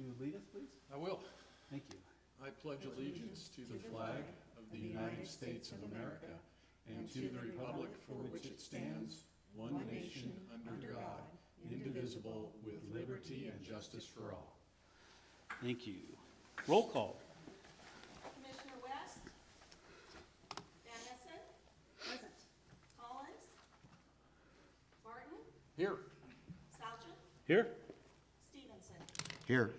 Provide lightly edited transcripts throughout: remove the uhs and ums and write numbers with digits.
to lead us, please? I will. Thank you. I pledge allegiance to the flag of the United States of America and to the republic for which it stands, one nation, under God, indivisible, with liberty and justice for all. Thank you. Roll call. Commissioner West? Van Essen? Present. Collins? Martin? Here. Salchuk? Here? Stevenson? Here.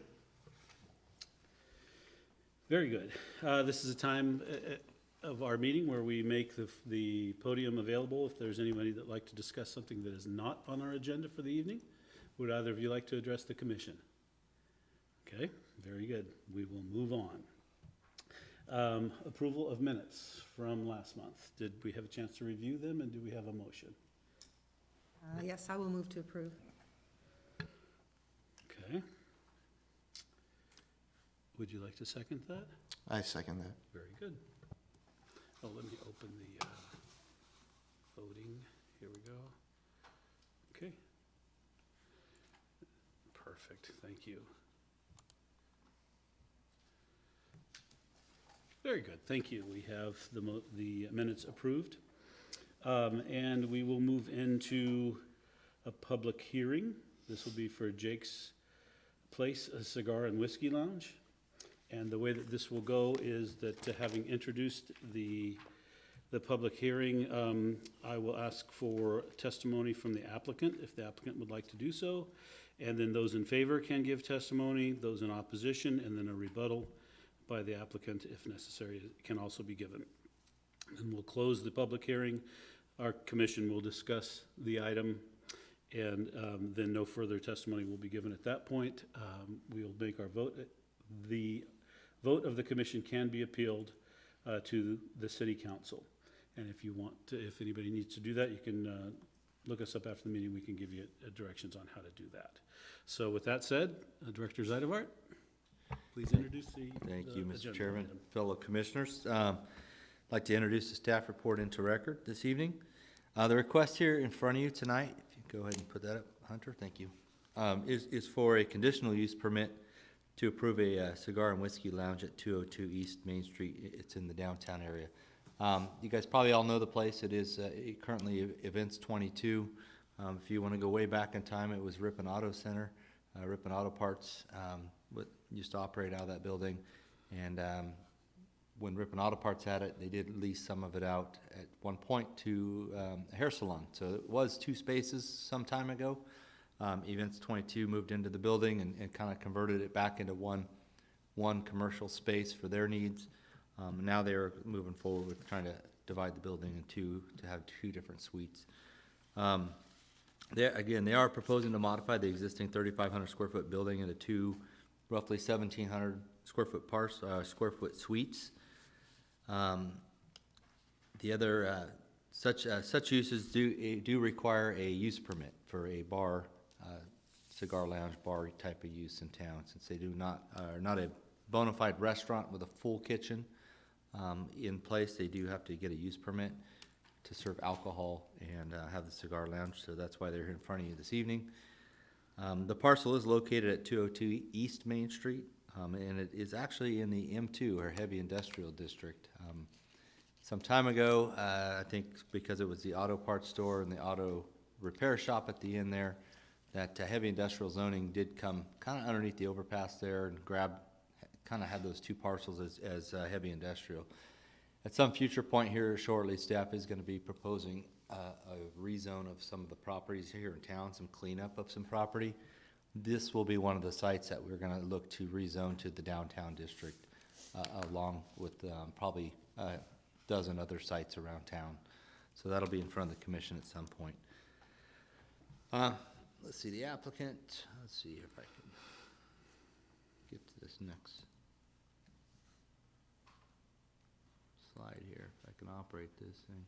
Very good. This is a time of our meeting where we make the podium available if there's anybody that'd like to discuss something that is not on our agenda for the evening. Would either of you like to address the commission? Okay, very good. We will move on. Approval of minutes from last month. Did we have a chance to review them, and do we have a motion? Yes, I will move to approve. Okay. Would you like to second that? I second that. Very good. Oh, let me open the voting. Here we go. Okay. Perfect, thank you. Very good, thank you. We have the minutes approved. And we will move into a public hearing. This will be for Jake's Place, a Cigar and Whiskey Lounge. And the way that this will go is that having introduced the public hearing, I will ask for testimony from the applicant, if the applicant would like to do so. And then those in favor can give testimony, those in opposition, and then a rebuttal by the applicant, if necessary, can also be given. And we'll close the public hearing. Our commission will discuss the item, and then no further testimony will be given at that point. We will make our vote. The vote of the commission can be appealed to the city council. And if you want to, if anybody needs to do that, you can look us up after the meeting. We can give you directions on how to do that. So with that said, Director Zeidevart, please introduce the Thank you, Mr. agenda Chairman, item. fellow commissioners. I'd like to introduce the staff report into record this evening. The request here in front of you tonight, if you go ahead and put that up, Hunter, thank you, is for a conditional use permit to approve a cigar and whiskey lounge at 202 East Main Street. It's in the downtown area. You guys probably all know the place. It is currently Events 22. If you want to go way back in time, it was Ripon Auto Center. Ripon Auto Parts used to operate out of that building. And when Ripon Auto Parts had it, they did lease some of it out at one point to a hair salon. So it was two spaces some time ago. Events 22 moved into the building and kind of converted it back into one commercial space for their needs. Now they're moving forward with trying to divide the building in two to have two different suites. They are proposing to modify the existing 3,500 square foot building into two roughly 1,700 square foot suites. The other such uses do require a use permit for a bar, cigar lounge bar type of use in town, since they are not a bona fide restaurant with a full kitchen in place. They do have to get a use permit to serve alcohol and have the cigar lounge, so that's why they're here in front of you this evening. The parcel is located at 202 East Main Street, and it is actually in the M2, or Heavy Industrial District. Some time ago, I think because it was the auto parts store and the auto repair shop at the end there, that heavy industrial zoning did come kind of underneath the overpass there and kind of had those two parcels as heavy industrial. At some future point here shortly, staff is going to be proposing a rezone of some of the properties here in town, some cleanup of some property. This will be one of the sites that we're going to look to rezone to the downtown district, along with probably a dozen other sites around town. So that'll be in front of the commission at some point. Let's see, the applicant, let's see if I can get to this next slide here, if I can operate this thing.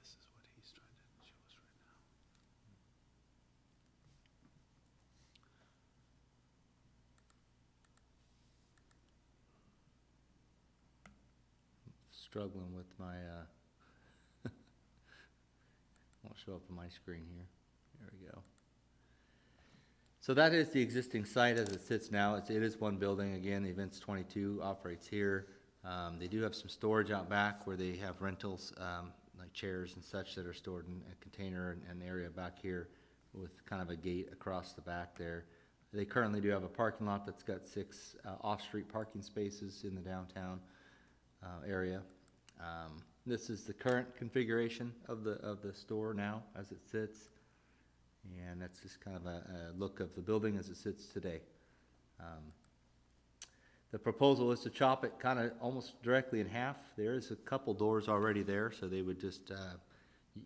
This is what he's trying to show us right now. Struggling with my, won't show up on my screen here. There we go. So that is the existing site as it sits now. It is one building. Again, the Events 22 operates here. They do have some storage out back where they have rentals, like chairs and such that are stored in a container and area back here with kind of a gate across the back there. They currently do have a parking lot that's got 6 off-street parking spaces in the downtown area. This is the current configuration of the store now as it sits. And that's just kind of a look of the building as it sits today. The proposal is to chop it kind of almost directly in half. There is a couple doors already there, so they would just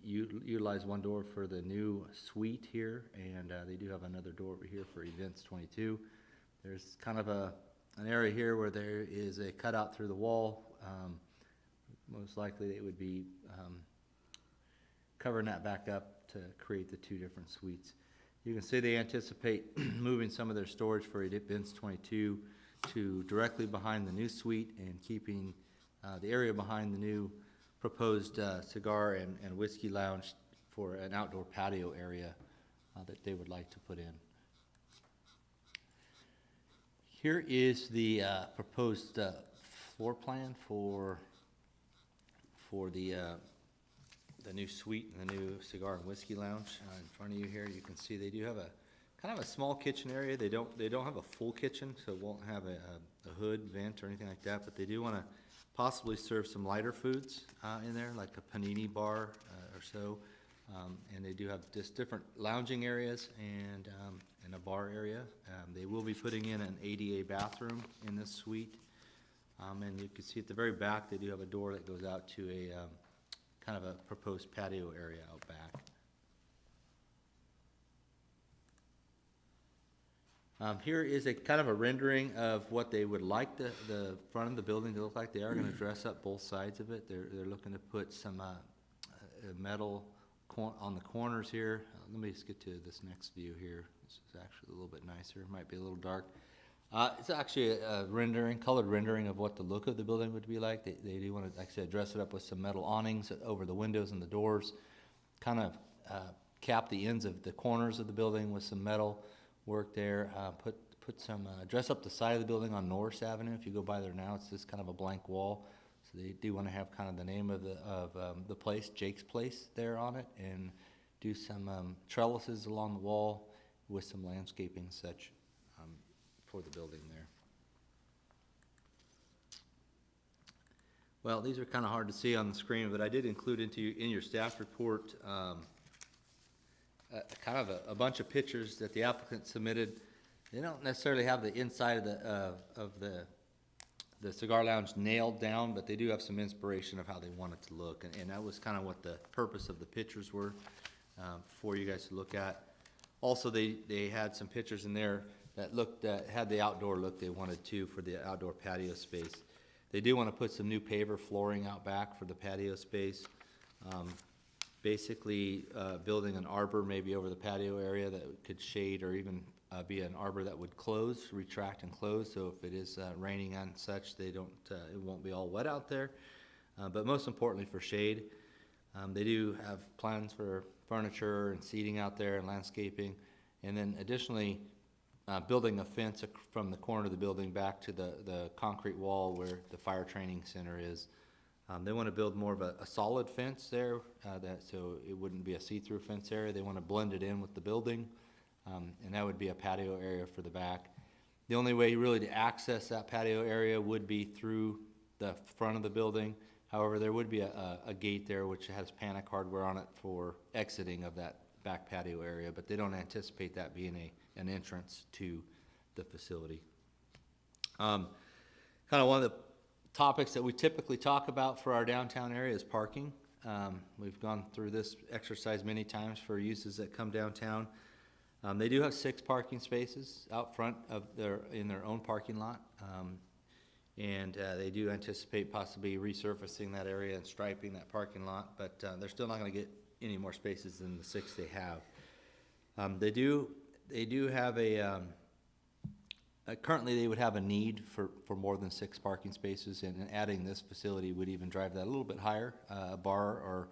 utilize one door for the new suite here, and they do have another door over here for Events 22. There's kind of an area here where there is a cutout through the wall. Most likely they would be covering that back up to create the 2 different suites. You can see they anticipate moving some of their storage for Events 22 to directly behind the new suite and keeping the area behind the new proposed cigar and whiskey lounge for an outdoor patio area that they would like to put in. Here is the proposed floor plan for the new suite and the new cigar and whiskey lounge. In front of you here, you can see they do have a kind of a small kitchen area. They don't have a full kitchen, so it won't have a hood, vent, or anything like that, but they do want to possibly serve some lighter foods in there, like a panini bar or so. And they do have just different lounging areas and a bar area. They will be putting in an ADA bathroom in this suite. And you can see at the very back, they do have a door that goes out to a kind of a proposed patio area out back. Here is a kind of a rendering of what they would like the front of the building to look like. They are going to dress up both sides of it. They're looking to put some metal on the corners here. Let me just get to this next view here. This is actually a little bit nicer. It might be a little dark. It's actually a colored rendering of what the look of the building would be like. They do want to, like I said, dress it up with some metal awnings over the windows and the doors, kind of cap the ends of the corners of the building with some metal work there. Put some, dress up the side of the building on Norris Avenue. If you go by there now, it's just kind of a blank wall. So they do want to have kind of the name of the place, Jake's Place, there on it, and do some trellises along the wall with some landscaping such for the building there. Well, these are kind of hard to see on the screen, but I did include in your staff report kind of a bunch of pictures that the applicant submitted. They don't necessarily have the inside of the cigar lounge nailed down, but they do have some inspiration of how they want it to look, and that was kind of what the purpose of the pictures were for you guys to look at. Also, they had some pictures in there that had the outdoor look they wanted to for the outdoor patio space. They do want to put some new paver flooring out back for the patio space. Basically, building an arbor maybe over the patio area that could shade or even be an arbor that would retract and close. So if it is raining and such, it won't be all wet out there. But most importantly for shade, they do have plans for furniture and seating out there and landscaping. And then additionally, building a fence from the corner of the building back to the concrete wall where the fire training center is. They want to build more of a solid fence there, so it wouldn't be a see-through fence area. They want to blend it in with the building, and that would be a patio area for the back. The only way really to access that patio area would be through the front of the building. However, there would be a gate there which has panic hardware on it for exiting of that back patio area, but they don't anticipate that being an entrance to the facility. Kind of one of the topics that we typically talk about for our downtown area is parking. We've gone through this exercise many times for uses that come downtown. They do have 6 parking spaces out front in their own parking lot, and they do anticipate possibly resurfacing that area and striping that parking lot, but they're still not going to get any more spaces than the 6 they have. They do have currently they would have a need for more than 6 parking spaces, and adding this facility would even drive that a little bit higher. A bar or,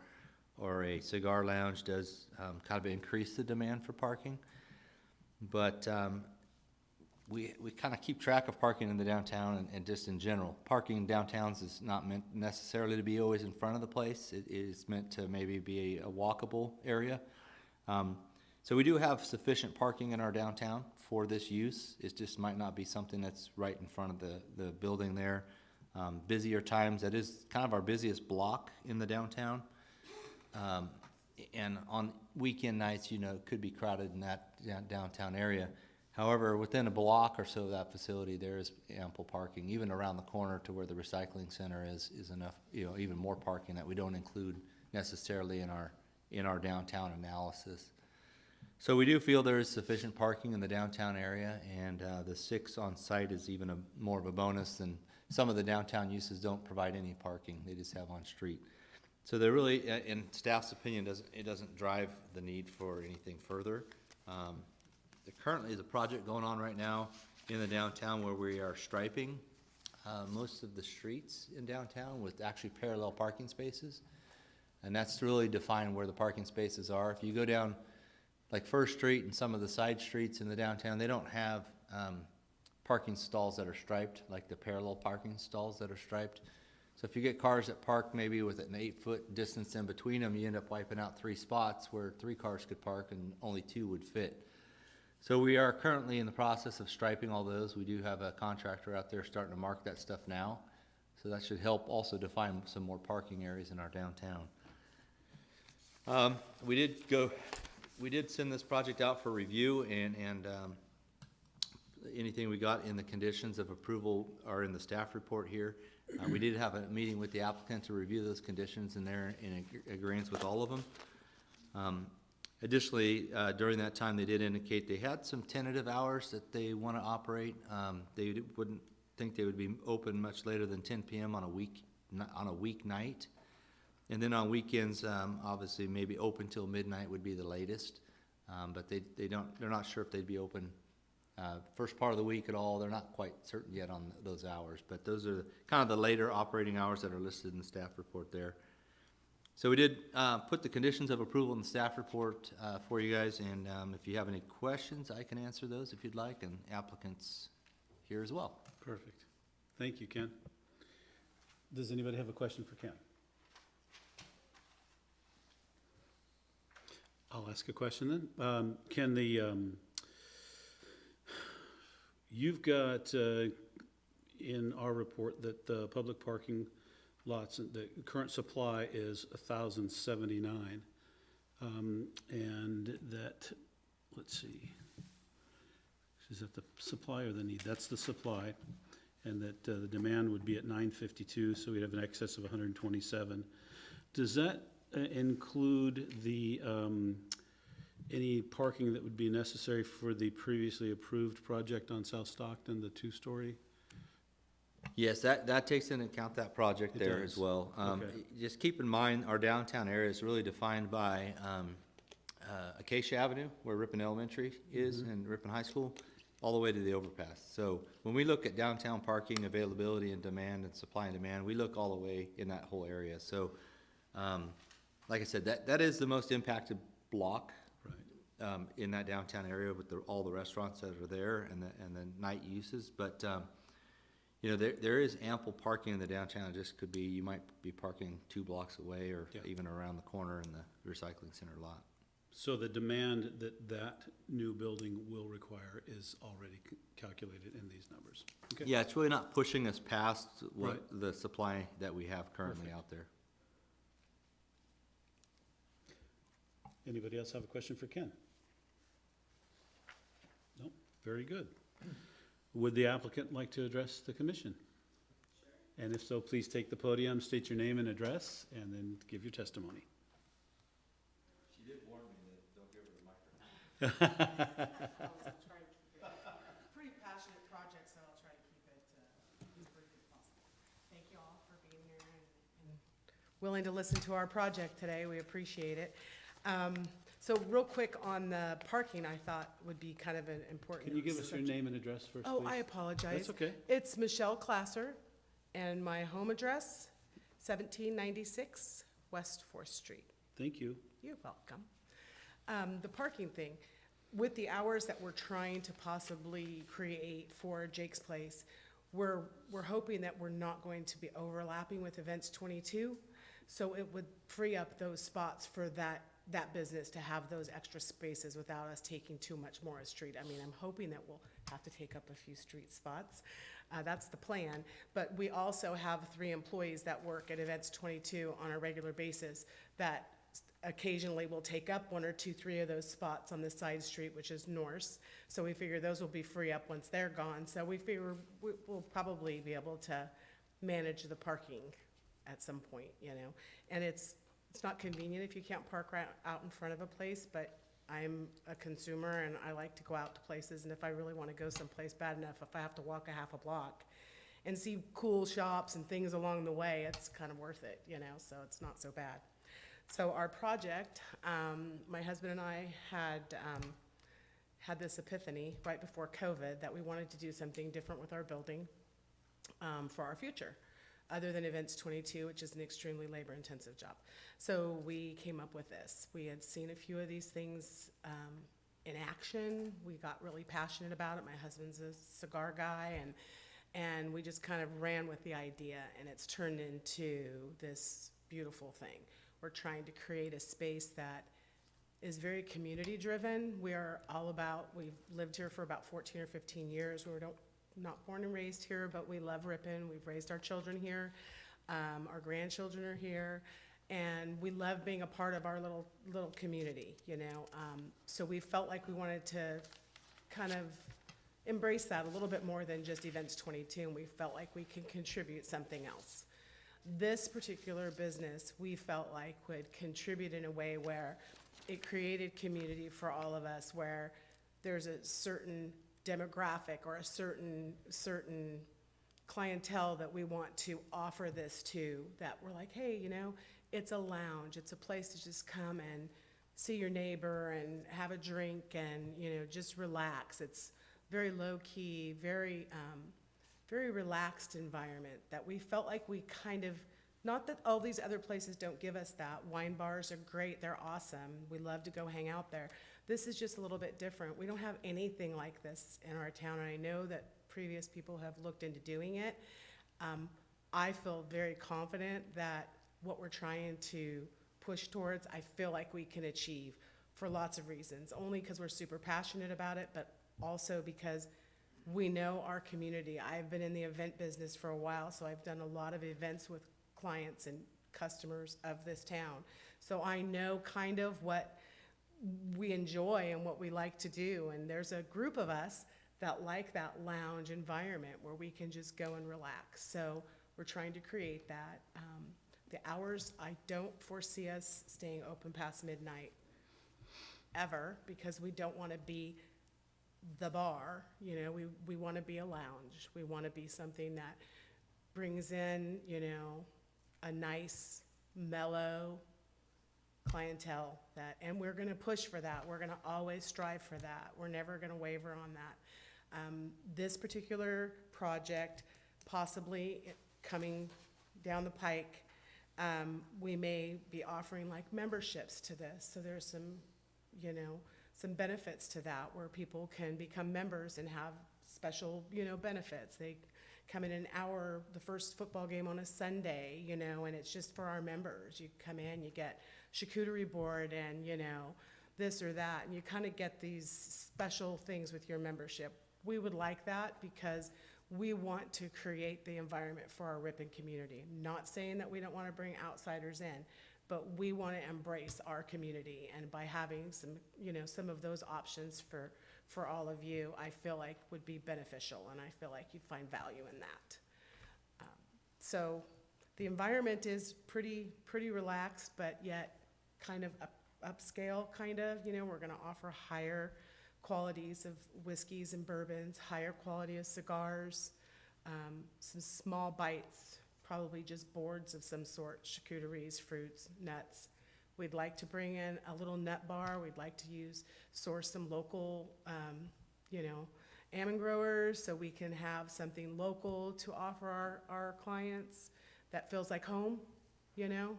or, or a cigar lounge does kind of increase the demand for parking. But we kind of keep track of parking in the downtown and just in general. Parking in downtowns is not meant necessarily to be always in front of the place. It is meant to maybe be a walkable area. So we do have sufficient parking in our downtown for this use. It just might not be something that's right in front of the building there. Busier times, that is kind of our busiest block in the downtown. And on weekend nights, it could be crowded in that downtown area. However, within a block or so of that facility, there is ample parking. Even around the corner to where the recycling center is enough, even more parking that we don't include necessarily in our downtown analysis. So we do feel there is sufficient parking in the downtown area, and the 6 on site is even more of a bonus than some of the downtown uses don't provide any parking. They just have on street. So they're really, in staff's opinion, it doesn't drive the need for anything further. There currently is a project going on right now in the downtown where we are striping most of the streets in downtown with actually parallel parking spaces. And that's really defined where the parking spaces are. If you go down like First Street and some of the side streets in the downtown, they don't have parking stalls that are striped, like the parallel parking stalls that are striped. So if you get cars that park maybe with an 8-foot distance in between them, you end up wiping out 3 spots where 3 cars could park and only 2 would fit. So we are currently in the process of striping all those. We do have a contractor out there starting to mark that stuff now. So that should help also define some more parking areas in our downtown. We did send this project out for review, and anything we got in the conditions of approval are in the staff report here. We did have a meeting with the applicant to review those conditions, and they're in agreement with all of them. Additionally, during that time, they did indicate they had some tentative hours that they want to operate. They wouldn't think they would be open much later than 10 p.m. on a weeknight. And then on weekends, obviously, maybe open till midnight would be the latest. But they're not sure if they'd be open first part of the week at all. They're not quite certain yet on those hours, but those are kind of the later operating hours that are listed in the staff report there. So we did put the conditions of approval in the staff report for you guys, and if you have any questions, I can answer those if you'd like, and applicants here as well. Perfect. Thank you, Ken. Does anybody have a question for Ken? I'll ask a question then. Ken, you've got in our report that the public parking lots, the current supply is 1,079, and that, let's see, is that the supply or the need? That's the supply, and that the demand would be at 952, so we'd have an excess of 127. Does that include the any parking that would be necessary for the previously approved project on South Stockton, the 2-story? Yes, that takes into account that project It there does. as well. Okay. Just keep in mind, our downtown area is really defined by Acacia Avenue, where Ripon Elementary is, and Ripon High School, all the way to the overpass. So when we look at downtown parking availability and demand and supply and demand, we look all the way in that whole area. So like I said, that is the most impacted block in that downtown area with all the restaurants that are there and the night uses. But there is ample parking in the downtown. It just could be, you might be parking 2 blocks away or even around the corner in the recycling center lot. So the demand that new building will require is already calculated in these numbers? Okay. Yeah, it's really not pushing us past what Right. the supply that we have currently Perfect. out there. Anybody else have a question for Ken? No? Very good. Would the applicant like to address the commission? Sure. And if so, please take the podium, state your name and address, and then give your testimony. She did warn me that don't give her the microphone. Pretty passionate project, so I'll try to keep it as brief as possible. Thank you all for being here and willing to listen to our project today. We appreciate it. So real quick on the parking, I thought would be kind of an important. Can you give us your name and address first, please? Oh, I apologize. That's okay. It's Michelle Classer, and my home address, 1796 West 4th Street. Thank you. You're welcome. The parking thing, with the hours that we're trying to possibly create for Jake's Place, we're hoping that we're not going to be overlapping with Events 22. So it would free up those spots for that business to have those extra spaces without us taking too much Morris Street. I mean, I'm hoping that we'll have to take up a few street spots. That's the plan. But we also have 3 employees that work at Events 22 on a regular basis that occasionally will take up 1 or 2, 3 of those spots on the side street, which is Norse. So we figure those will be free up once they're gone. So we figure we'll probably be able to manage the parking at some point, you know. And it's not convenient if you can't park right out in front of a place, but I'm a consumer and I like to go out to places, and if I really want to go someplace bad enough, if I have to walk a half a block and see cool shops and things along the way, it's kind of worth it, you know, so it's not so bad. So our project, my husband and I had this epiphany right before COVID that we wanted to do something different with our building for our future, other than Events 22, which is an extremely labor-intensive job. So we came up with this. We had seen a few of these things in action. We got really passionate about it. My husband's a cigar guy, and we just kind of ran with the idea, and it's turned into this beautiful thing. We're trying to create a space that is very community-driven. We are all about, we've lived here for about 14 or 15 years. We're not born and raised here, but we love Ripon. We've raised our children here. Our grandchildren are here. And we love being a part of our little community, you know. So we felt like we wanted to kind of embrace that a little bit more than just Events 22, and we felt like we could contribute something else. This particular business, we felt like would contribute in a way where it created community for all of us, where there's a certain demographic or a certain clientele that we want to offer this to, that we're like, hey, you know, it's a lounge, it's a place to just come and see your neighbor and have a drink and, you know, just relax. It's very low-key, very relaxed environment that we felt like we kind of, not that all these other places don't give us that. Wine bars are great, they're awesome. We love to go hang out there. This is just a little bit different. We don't have anything like this in our town, and I know that previous people have looked into doing it. I feel very confident that what we're trying to push towards, I feel like we can achieve for lots of reasons. Only because we're super passionate about it, but also because we know our community. I've been in the event business for a while, so I've done a lot of events with clients and customers of this town. So I know kind of what we enjoy and what we like to do. And there's a group of us that like that lounge environment where we can just go and relax. So we're trying to create that. The hours, I don't foresee us staying open past midnight ever, because we don't want to be the bar. You know, we want to be a lounge. We want to be something that brings in, you know, a nice, mellow clientele, that, and we're going to push for that. We're going to always strive for that. We're never going to waver on that. This particular project, possibly coming down the pike, we may be offering like memberships to this. So there's some, you know, some benefits to that, where people can become members and have special, you know, benefits. They come in an hour, the first football game on a Sunday, you know, and it's just for our members. You come in, you get charcuterie board and, you know, this or that, and you kind of get these special things with your membership. We would like that because we want to create the environment for our Ripon community. Not saying that we don't want to bring outsiders in, but we want to embrace our community, and by having some, you know, some of those options for all of you, I feel like would be beneficial, and I feel like you'd find value in that. So the environment is pretty relaxed, but yet kind of upscale, kind of. You know, we're going to offer higher qualities of whiskeys and bourbons, higher quality of cigars, some small bites, probably just boards of some sort, charcuteries, fruits, nuts. We'd like to bring in a little nut bar. We'd like to source some local, you know, almond growers, so we can have something local to offer our clients that feels like home, you know.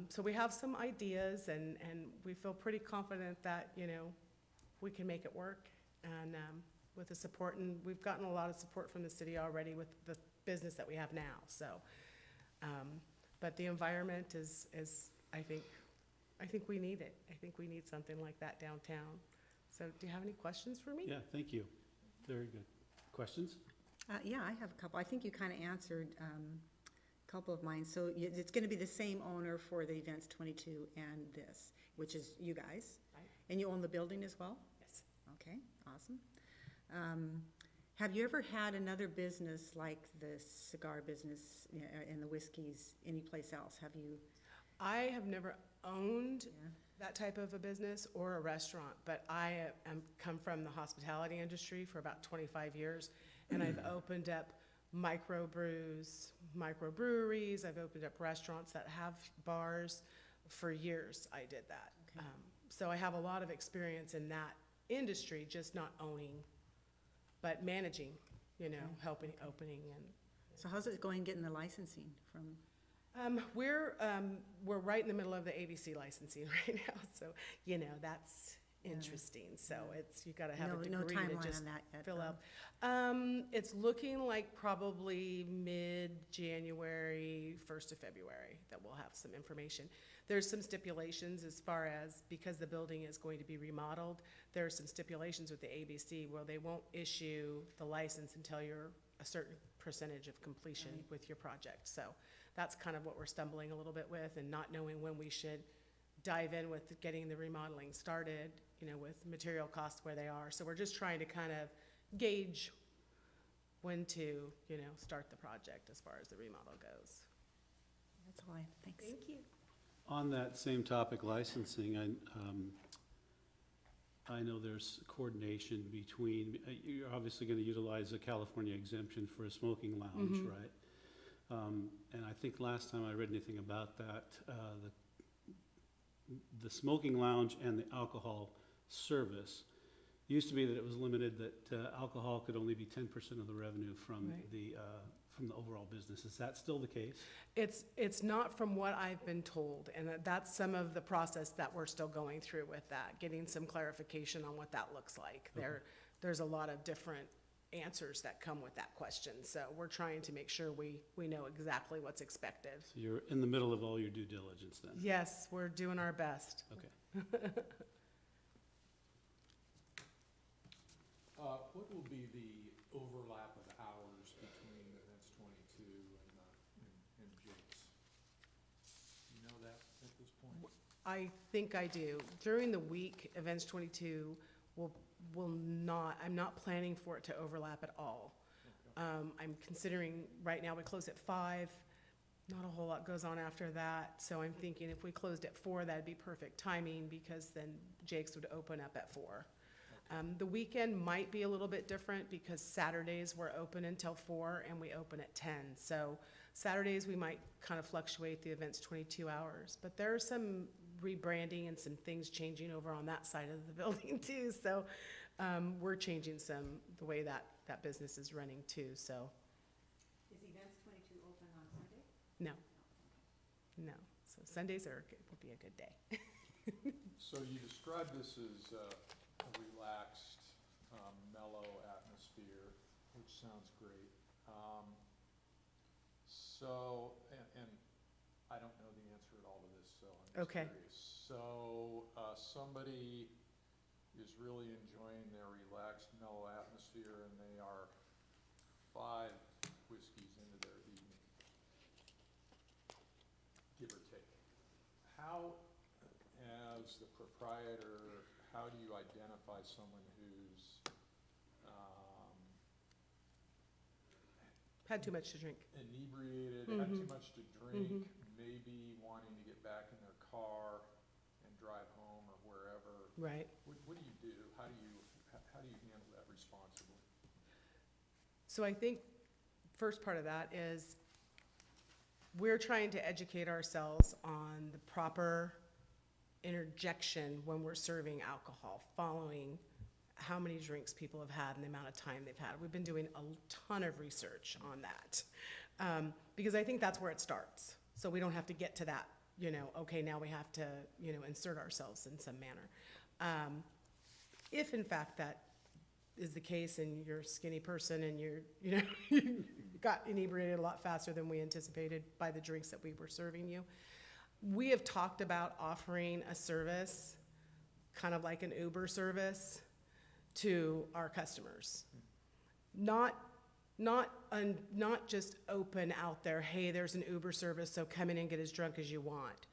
So we have some ideas, and we feel pretty confident that, you know, we can make it work. And with the support, and we've gotten a lot of support from the city already with the business that we have now, so. But the environment is, I think we need it. I think we need something like that downtown. So do you have any questions for me? Yeah, thank you. Very good. Questions? Yeah, I have a couple. I think you kind of answered a couple of mine. So it's going to be the same owner for the Events 22 and this, which is you guys? Right. And you own the building as well? Yes. Okay, awesome. Have you ever had another business like the cigar business and the whiskeys anyplace else? Have you? I have never owned Yeah. that type of a business or a restaurant, but I come from the hospitality industry for about 25 years, and I've opened up microbreweries, I've opened up restaurants that have bars. For years, I did that. Okay. So I have a lot of experience in that industry, just not owning, but managing, helping, opening, and So how's it going getting the licensing from? we're right in the middle of the ABC licensing right now, so that's interesting. So you gotta have a No degree timeline to just on that yet, fill though. out. It's looking like probably mid-January, 1st of February, that we'll have some information. There's some stipulations as far as, because the building is going to be remodeled, there are some stipulations with the ABC where they won't issue the license until you're a certain percentage of completion Right. with your project. So that's kind of what we're stumbling a little bit with, and not knowing when we should dive in with getting the remodeling started, with material costs where they are. So we're just trying to kind of gauge when to, start the project as far as the remodel goes. That's all I have. Thanks. Thank you. On that same topic, licensing, I know there's coordination between, you're obviously gonna utilize a California exemption for a smoking lounge, Mhm. right? And I think last time I read anything about that, the smoking lounge and the alcohol service, used to be that it was limited, that alcohol could only be 10% of the revenue from Right. from the overall business. Is that still the case? It's not from what I've been told, and that's some of the process that we're still going through with that, getting some clarification on what that looks like. Okay. There's a lot of different answers that come with that question, so we're trying to make sure we know exactly what's expected. So you're in the middle of all your due diligence then? Yes, we're doing our best. Okay. What will be the overlap of hours between Events 22 and Jake's? You know that at this point? I think I do. During the week, Events 22 will not, I'm not planning for it to overlap at all. Okay. I'm considering, right now, we close at 5, not a whole lot goes on after that, so I'm thinking if we closed at 4, that'd be perfect timing, because then Jake's would open up at 4. The weekend might be a little bit different, because Saturdays we're open until 4 and we open at 10. So Saturdays, we might kind of fluctuate the events 22 hours, but there are some rebranding and some things changing over on that side of the building too. So we're changing the way that business is running too, so. Is Events 22 open on Sunday? No. So Sundays will be a good day. So you described this as a relaxed, mellow atmosphere, which sounds great. And I don't know the answer at all to this, so I'm just Okay. curious. So somebody is really enjoying their relaxed, mellow atmosphere, and they are 5 whiskeys into their evening, give or take. How, as the proprietor, how do you identify someone who's Had too much to drink. inebriated, had too much to drink, Mhm. maybe wanting to get back in their car and drive home or wherever? Right. What do you do? How do you handle that responsibly? So I think first part of that is we're trying to educate ourselves on the proper interjection when we're serving alcohol, following how many drinks people have had and the amount of time they've had. We've been doing a ton of research on that, because I think that's where it starts. So we don't have to get to that, okay, now we have to, insert ourselves in some manner. If in fact that is the case and you're a skinny person and you got inebriated a lot faster than we anticipated by the drinks that we were serving you, we have talked about offering a service, kind of like an Uber service, to our customers. Not just open out there, hey, there's an Uber service, so come in and get as drunk as you want.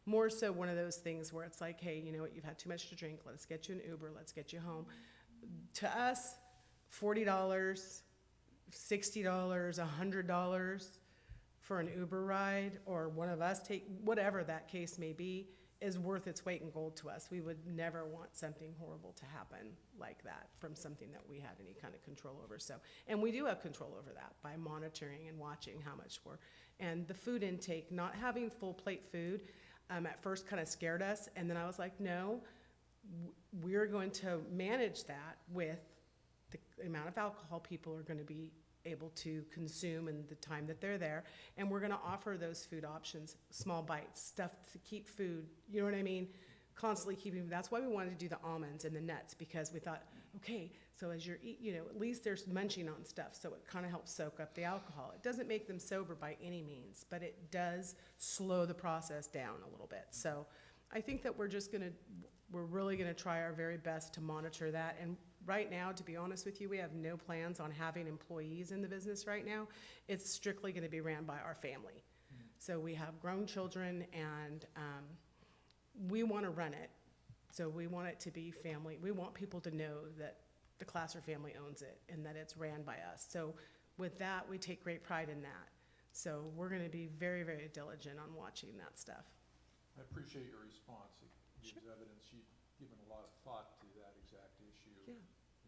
More so one of those things where it's like, hey, you know what, you've had too much to drink, let's get you an Uber, let's get you home. To us, $40, $60, $100 for an Uber ride, or one of us take, whatever that case may be, is worth its weight in gold to us. We would never want something horrible to happen like that from something that we had any kind of control over. So, and we do have control over that by monitoring and watching how much and the food intake, not having full plate food, at first kind of scared us. And then I was like, no, we're going to manage that with the amount of alcohol people are going to be able to consume and the time that they're there. And we're going to offer those food options, small bites, stuff to keep food, you know what I mean? Constantly keeping, that's why we wanted to do the almonds and the nuts, because we thought, okay, so as you're eating, at least there's munching on stuff, so it kind of helps soak up the alcohol. It doesn't make them sober by any means, but it does slow the process down a little bit. So I think that we're really gonna try our very best to monitor that. And right now, to be honest with you, we have no plans on having employees in the business right now. It's strictly gonna be ran by our family. So we have grown children, and we wanna run it. So we want it to be family. We want people to know that the Classer family owns it and that it's ran by us. So with that, we take great pride in that. So we're gonna be very, very diligent on watching that stuff. I appreciate your response. It gives evidence you've given a lot of thought to that exact issue. Yeah.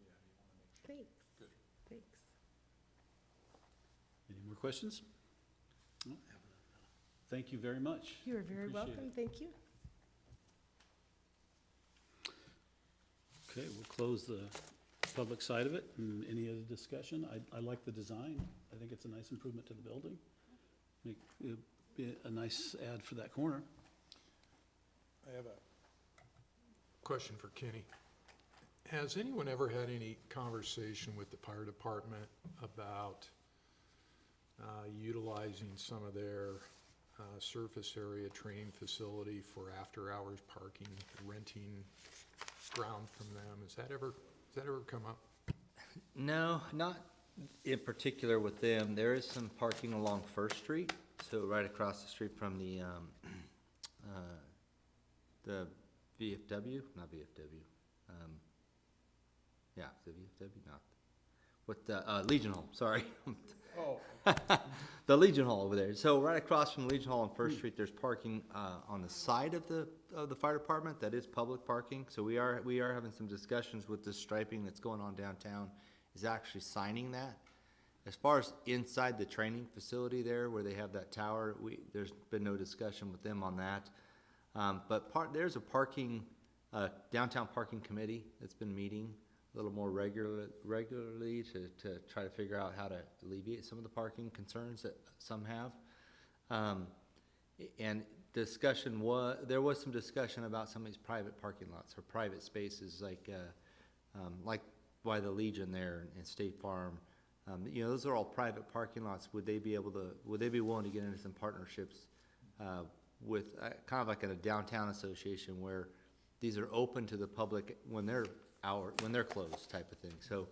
Yeah, you want to make sure. Thanks. Good. Thanks. Any more questions? No? Thank you very much. You are very Appreciate welcome. it. Thank you. Okay, we'll close the public side of it. And any other discussion? I like the design. I think it's a nice improvement to the building. It'd be a nice add for that corner. I have a question for Kenny. Has anyone ever had any conversation with the fire department about utilizing some of their surface area training facility for after-hours parking, renting ground from them? Has that ever come up? No, not in particular with them. There is some parking along First Street, so right across the street from the VFW, not VFW. Yeah, is it VFW? Not. What the, Legion Hall, sorry. Oh. The Legion Hall over there. So right across from Legion Hall on First Street, there's parking, on the side of the fire department. That is public parking. So we are having some discussions with the striping that's going on downtown, is actually signing that. As far as inside the training facility there, where they have that tower, there's been no discussion with them on that. But there's a downtown parking committee that's been meeting a little more regularly to try to figure out how to alleviate some of the parking concerns that some have. And there was some discussion about some of these private parking lots or private spaces, like by the Legion there and State Farm. Those are all private parking lots. Would they be willing to get into some partnerships with kind of like a downtown association where these are open to the public when they're closed, type of thing? So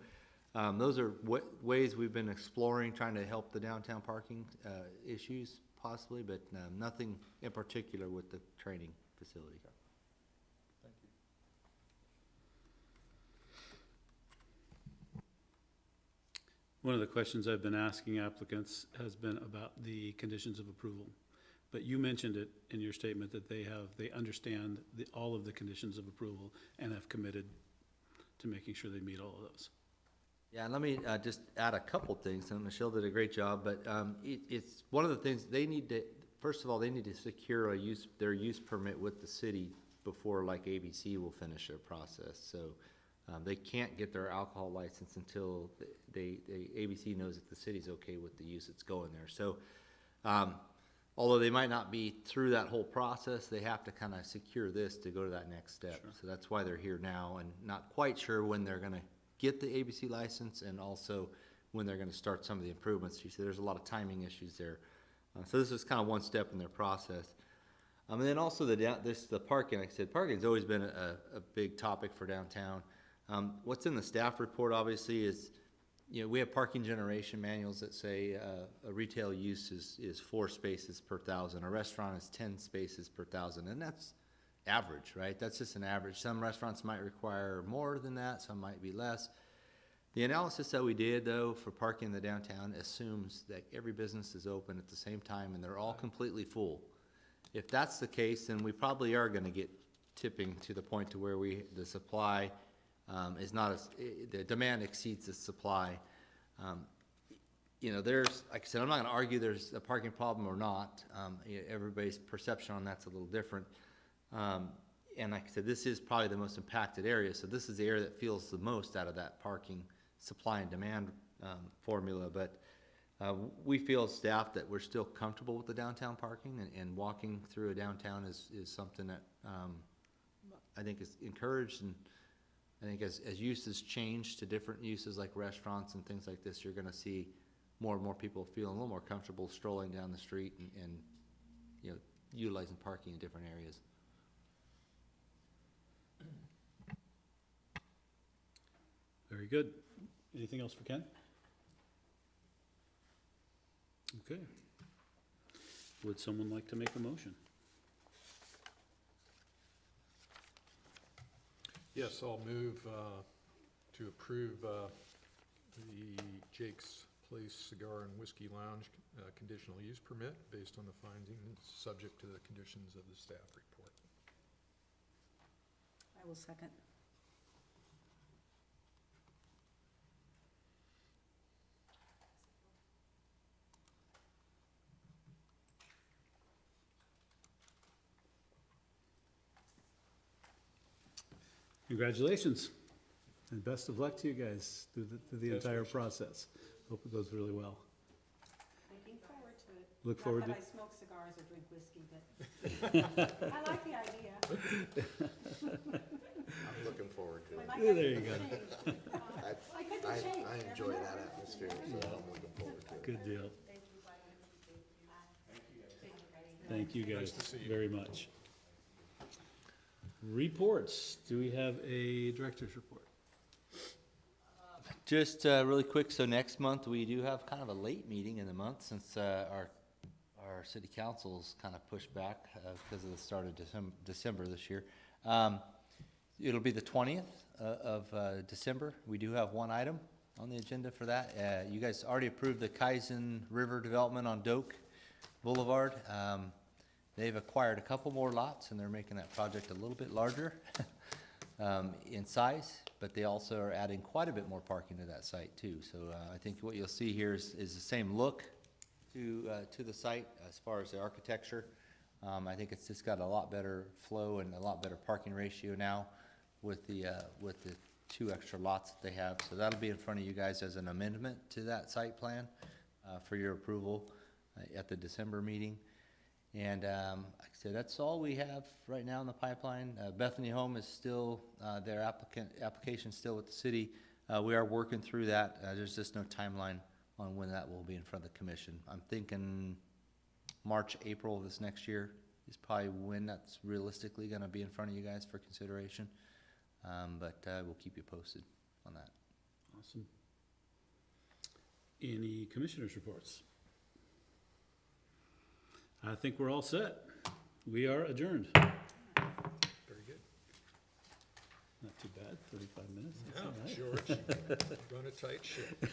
those are ways we've been exploring, trying to help the downtown parking issues possibly, but nothing in particular with the training facility. Thank you. One of the questions I've been asking applicants has been about the conditions of approval. But you mentioned it in your statement that they understand all of the conditions of approval and have committed to making sure they meet all of those. Yeah, and let me just add a couple things, and Michelle did a great job, but it's one of the things first of all, they need to secure their use permit with the city before, like, ABC will finish their process. So they can't get their alcohol license until ABC knows that the city's okay with the use that's going there. So although they might not be through that whole process, they have to kind of secure this to go to that next step. Sure. So that's why they're here now, and not quite sure when they're gonna get the ABC license, and also when they're gonna start some of the improvements. She said there's a lot of timing issues there. So this is kind of one step in their process. And then also the parking, like I said, parking's always been a big topic for downtown. What's in the staff report, obviously, is, you know, we have parking generation manuals that say a retail use is 4 spaces per 1,000, a restaurant is 10 spaces per 1,000, and that's average, right? That's just an average. Some restaurants might require more than that, some might be less. The analysis that we did, though, for parking in the downtown assumes that every business is open at the same time and they're all completely full. If that's the case, then we probably are gonna get tipping to the point to where the supply is not the demand exceeds the supply. You know, there's, like I said, I'm not gonna argue there's a parking problem or not. Everybody's perception on that's a little different. And like I said, this is probably the most impacted area, so this is the area that feels the most out of that parking supply and demand formula. But we feel as staff that we're still comfortable with the downtown parking, and walking through a downtown is something that I think is encouraged. And I think as uses change to different uses like restaurants and things like this, you're gonna see more and more people feeling a little more comfortable strolling down the street and you know, utilizing parking in different areas. Very good. Anything else for Ken? Okay. Would someone like to make a motion? Yes, I'll move to approve the Jake's Place Cigar and Whiskey Lounge conditional use permit based on the findings, subject to the conditions of the staff report. I will second. Congratulations, and best of luck to you guys through the Best entire wishes. process. Hope it goes really well. Looking forward to it. Look forward to, Not that I smoke cigars or drink whiskey, but I like the idea. I'm looking forward to it. My Yeah, there you go. I could I, change. I enjoy that atmosphere, so I'm looking forward to it. good deal. Thank you guys to see you. very much. Reports, do we have a director's report? Just really quick, so next month, we do have kind of a late meeting in the month, since our city council's kind of pushed back because of the start of December this year. It'll be the 20th of December. We do have one item on the agenda for that. You guys already approved the Kaizen River development on Doak Boulevard. They've acquired a couple more lots, and they're making that project a little bit larger in size, but they also are adding quite a bit more parking to that site too. So I think what you'll see here is the same look to the site as far as the architecture. I think it's just got a lot better flow and a lot better parking ratio now with the 2 extra lots that they have. So that'll be in front of you guys as an amendment to that site plan for your approval at the December meeting. And like I said, that's all we have right now in the pipeline. Bethany Home is still, their application's still with the city. We are working through that. There's just no timeline on when that will be in front of the commission. I'm thinking March, April of this next year is probably when that's realistically gonna be in front of you guys for consideration. But we'll keep you posted on that. Awesome. Any commissioners' reports? I think we're all set. We are adjourned. Very good. Not too bad, 35 minutes. That's all Yeah, right. George, run a tight ship.